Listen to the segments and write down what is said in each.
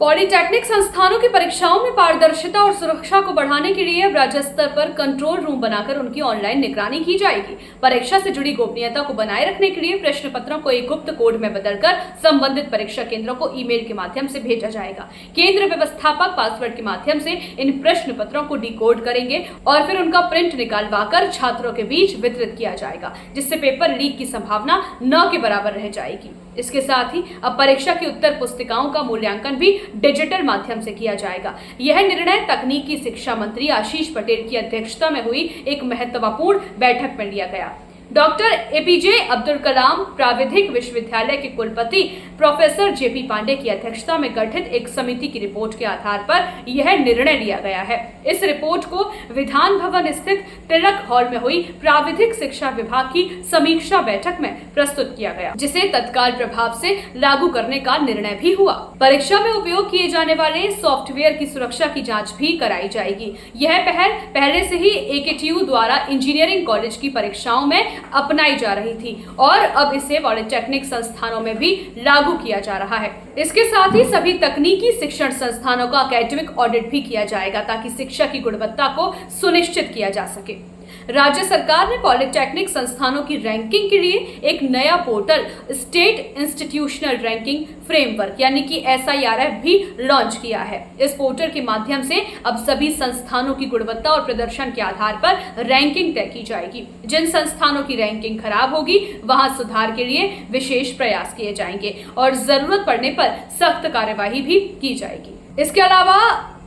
Polytechnic संस्थानों की परीक्षाओं में पारदर्शिता और सुरक्षा को बढ़ाने के लिए अब राज्य स्तर पर कंट्रोल रूम बनाकर उनकी ऑनलाइन निगरानी की जाएगी। परीक्षा से जुड़ी गोपनीयता को बनाए रखने के लिए प्रश्न पत्रों को एक गुप्त कोड में बदलकर संबंधित परीक्षा केंद्रों को ईमेल के माध्यम से भेजा जाएगा। केंद्र व्यवस्थापक पासवर्ड के माध्यम से इन प्रश्न पत्रों को डिकोड करेंगे और फिर उनका प्रिंट निकालवाकर छात्रों के बीच वितरित किया जाएगा, जिससे पेपर लीक की संभावना न के बराबर रह जाएगी। इसके साथ ही अब परीक्षा की उत्तर पुस्तिकाओं का मूल्यांकन भी डिजिटल माध्यम से किया जाएगा। यह निर्णय तकनीकी शिक्षा मंत्री आशीष पटेल की अध्यक्षता में हुई एक महत्वपूर्ण बैठक में लिया गया। डॉक्टर एपीजे अब्दुल कलाम प्राविधिक विश्वविद्यालय के कुलपति प्रोफेसर जेपी पांडे की अध्यक्षता में गठित एक समिति की रिपोर्ट के आधार पर यह निर्णय लिया गया है। इस रिपोर्ट को विधान भवन स्थित तिलक हॉल में हुई प्राविधिक शिक्षा विभाग की समीक्षा बैठक में प्रस्तुत किया गया, जिसे तत्काल प्रभाव से लागू करने का निर्णय भी हुआ। परीक्षा में उपयोग किए जाने वाले सॉफ्टवेयर की सुरक्षा की जाँच भी कराई जाएगी। यह पहल पहले से ही AKTU द्वारा इंजीनियरिंग कॉलेज की परीक्षाओं में अपनाई जा रही थी और अब इसे पॉलिटेक्निक संस्थानों में भी लागू किया जा रहा है। इसके साथ ही सभी तकनीकी शिक्षण संस्थानों का एकेडमिक ऑडिट भी किया जाएगा ताकि शिक्षा की गुणवत्ता को सुनिश्चित किया जा सके। राज्य सरकार ने पॉलिटेक्निक संस्थानों की रैंकिंग के लिए एक नया portal state institutional ranking framework यानी कि SIRF भी लॉन्च किया है। इस पोर्टल के माध्यम से अब सभी संस्थानों की गुणवत्ता और प्रदर्शन के आधार पर रैंकिंग तय की जाएगी। जिन संस्थानों की रैंकिंग खराब होगी वहां सुधार के लिए विशेष प्रयास किए जाएंगे और जरूरत पड़ने पर सख्त कार्यवाही भी की जाएगी। इसके अलावा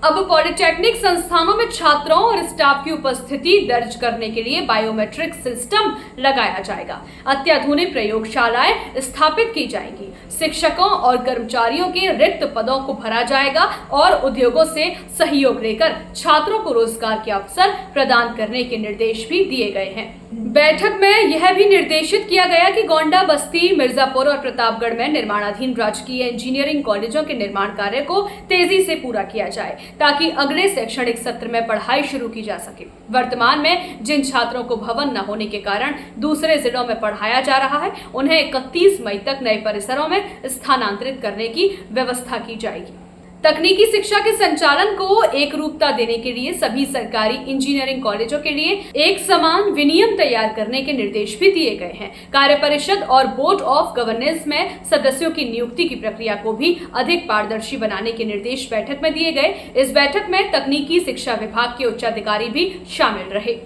अब पॉलिटेक्निक संस्थानों में छात्रों और स्टाफ की उपस्थिति दर्ज करने के लिए बायोमेट्रिक सिस्टम लगाया जाएगा। अत्याधुनिक प्रयोगशालाएं स्थापित की जाएंगी। शिक्षकों और कर्मचारियों के रिक्त पदों को भरा जाएगा और उद्योगों से सहयोग लेकर छात्रों को रोजगार के अवसर प्रदान करने के निर्देश भी दिए गए हैं। बैठक में यह भी निर्देशित किया गया कि गोंडा, बस्ती, मिर्जापुर और प्रतापगढ़ में निर्माणाधीन राजकीय इंजीनियरिंग कॉलेजों के निर्माण कार्य को तेजी से पूरा किया जाए ताकि अगले शैक्षणिक सत्र में पढ़ाई शुरू की जा सके। वर्तमान में जिन छात्रों को भवन न होने के कारण दूसरे जिलों में पढ़ाया जा रहा है, उन्हें 31 मई तक नए परिसरों में स्थानांतरित करने की व्यवस्था की जाएगी। तकनीकी शिक्षा के संचालन को एक रूपता देने के लिए सभी सरकारी इंजीनियरिंग कॉलेजों के लिए एक समान विनियम तैयार करने के निर्देश भी दिए गए हैं। कार्य परिषद और बोर्ड ऑफ गवर्नेंस में सदस्यों की नियुक्ति की प्रक्रिया को भी अधिक पारदर्शी बनाने के निर्देश बैठक में दिए गए। इस बैठक में तकनीकी शिक्षा विभाग के उच्चाधिकारी भी शामिल रहे।